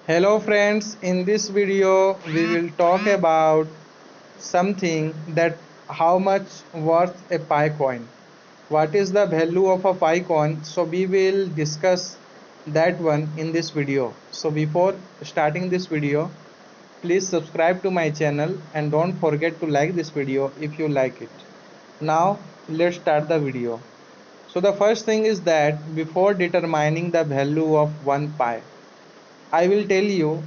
Hello friends, in this video we will talk about something that how much worth a Pi coin. What is the value of a Pi coin? So we will discuss that one in this video. So before starting this video, please subscribe to my channel and don't forget to like this video if you like it. Now let's start the video. So the first thing is that before determining the value of one Pi, I will tell you,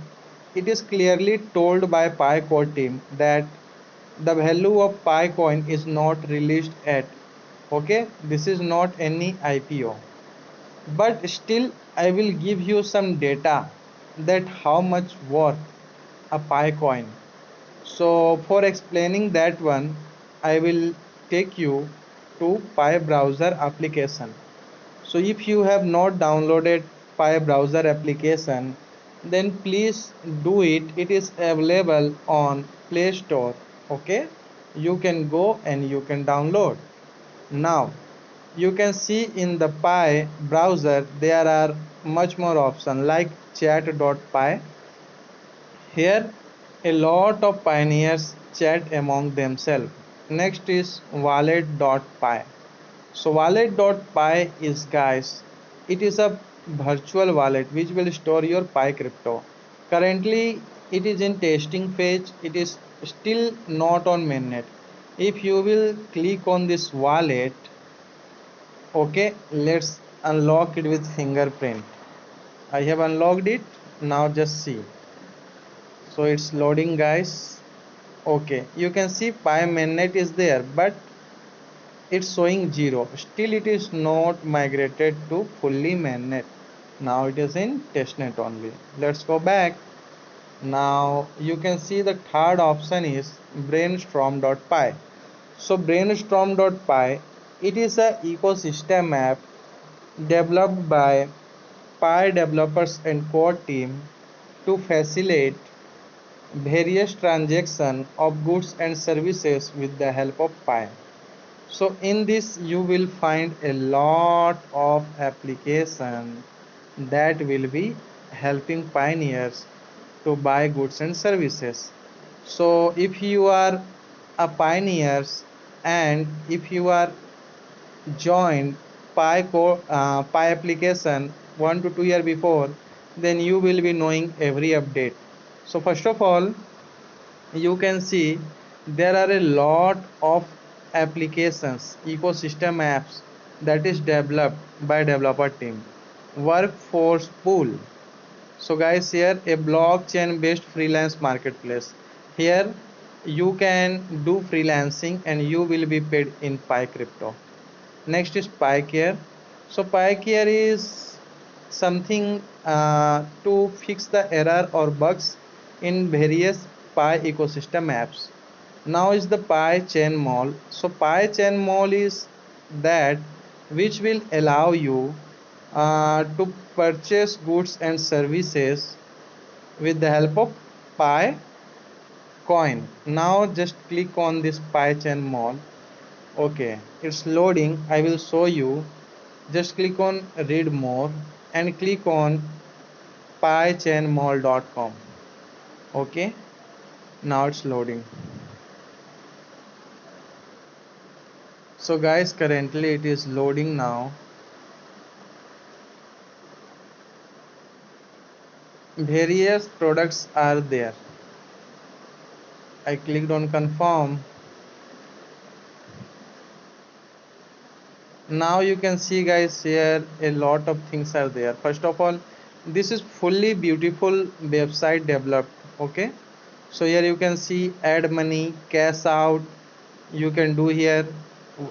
it is clearly told by Pi core team that the value of Pi coin is not released at. Okay, this is not any IPO. But still, I will give you some data that how much worth a Pi coin. So for explaining that one, I will take you to Pi browser application. So if you have not downloaded Pi browser application, then please do it. It is available on Play Store. Okay, you can go and you can download. Now you can see in the Pi browser there are much more options like chat.py. Here a lot of pioneers chat among themselves. Next is wallet.py. So wallet.py is, guys, it is a virtual wallet which will store your Pi crypto. Currently it is in testing phase. It is still not on mainnet. If you will click on this wallet, okay, let's unlock it with fingerprint. I have unlocked it. Now just see. So it's loading, guys. Okay, you can see Pi mainnet is there, but it's showing 0. Still it is not migrated to fully mainnet. Now it is in testnet only. Let's go back. Now you can see the third option is brainstorm.py. So brainstorm.py, it is a ecosystem app developed by Pi developers and core team to facilitate various transactions of goods and services with the help of Pi. So in this you will find a lot of application that will be helping pioneers to buy goods and services. So if you are a pioneers and if you are joined Pi application 1 to 2 year before, then you will be knowing every update. So first of all, you can see there are a lot of applications, ecosystem apps that is developed by developer team. Workforce pool. So guys, here a blockchain based freelance marketplace. Here you can do freelancing and you will be paid in Pi crypto. Next is PyCare. So PyCare is something to fix the error or bugs in various Pi ecosystem apps. Now is the Pi Chain Mall. So Pi Chain Mall is that which will allow you to purchase goods and services with the help of Pi coin. Now just click on this Pi Chain Mall. Okay, it's loading. I will show you. Just click on read more and click on pichainmall.com. Okay, now it's loading. So guys, currently it is loading now. Various products are there. I clicked on confirm. Now you can see, guys, here a lot of things are there. First of all, this is fully beautiful website developed. Okay, so here you can see add money, cash out. You can do here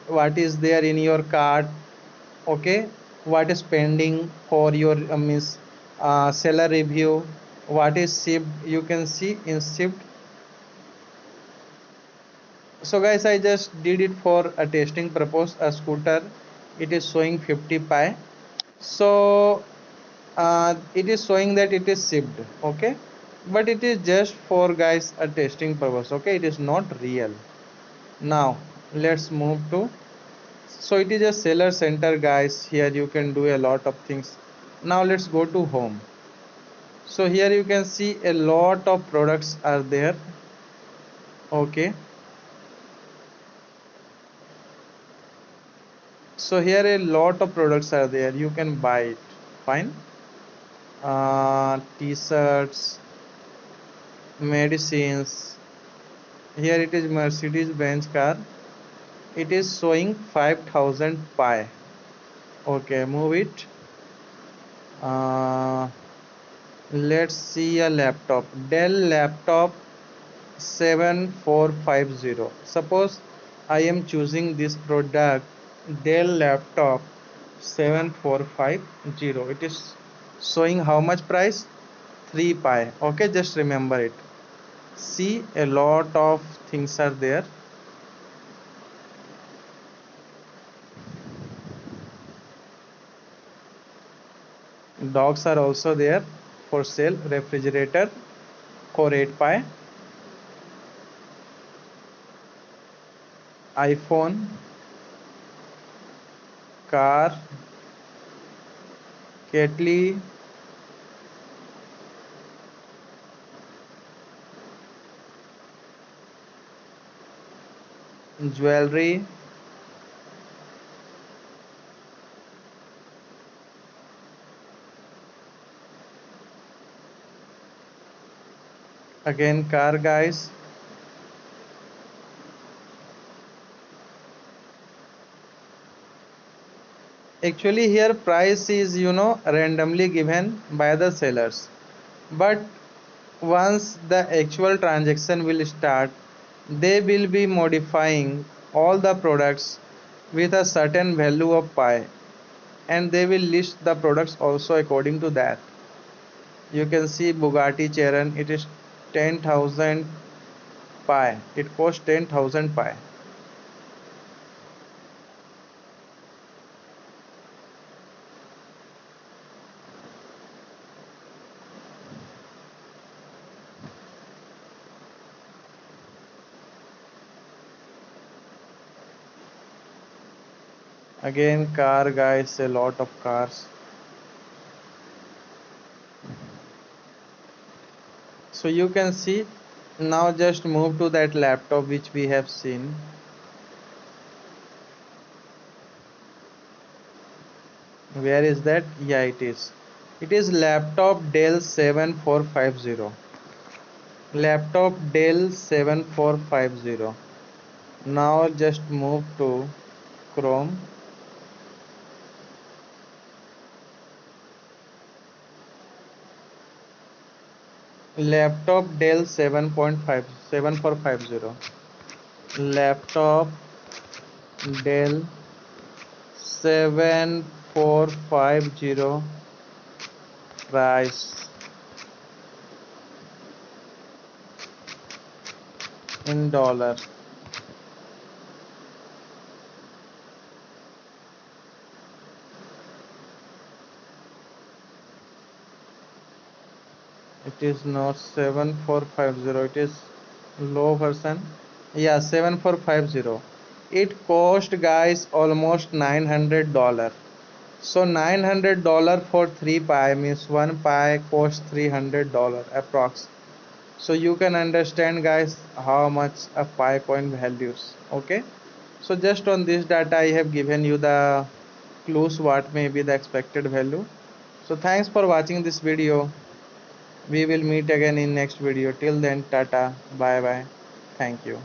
what is there in your cart. Okay, what is pending for your means seller review, what is shipped, you can see in shipped. So guys, I just did it for a testing purpose. A scooter, it is showing 50 Pi. So it is showing that it is shipped. Okay, but it is just for, guys, a testing purpose. Okay, it is not real. Now let's move to, so it is a seller center, guys. Here you can do a lot of things. Now let's go to home. So here you can see a lot of products are there. Okay, so here a lot of products are there, you can buy it. Fine. T-shirts, medicines. Here it is Mercedes Benz car. It is showing 5000 pi. Okay, move it. uh, let's see a laptop, Dell laptop 7450. Suppose I am choosing this product, Dell laptop 7450. It is showing how much price? 3 pi. Okay, just remember it. See, a lot of things are there. Dogs are also there for sale. Refrigerator for 8 pi. iPhone, car, kettle, jewelry, again car guys. Actually here price is randomly given by the sellers, but once the actual transaction will start, they will be modifying all the products with a certain value of pi, and they will list the products also according to that. You can see Bugatti Chiron, it is 10,000 pi. It costs 10,000 pi. Again car guys, a lot of cars. So you can see, now just move to that laptop which we have seen. Where is that? Yeah, it is laptop Dell 7450. Laptop Dell 7450. Now just move to Chrome. Laptop Dell 7.5 7450. Laptop Dell 7450. Price in dollar. It is not 7450, it is low version. Yeah, 7450. It cost guys almost $900. So $900 for 3 pi means 1 pi costs $300 approx. So you can understand guys how much a pi coin values. Okay, so just on this data I have given you the clues what may be the expected value. So thanks for watching this video. We will meet again in next video. Till then, tata, bye bye, thank you.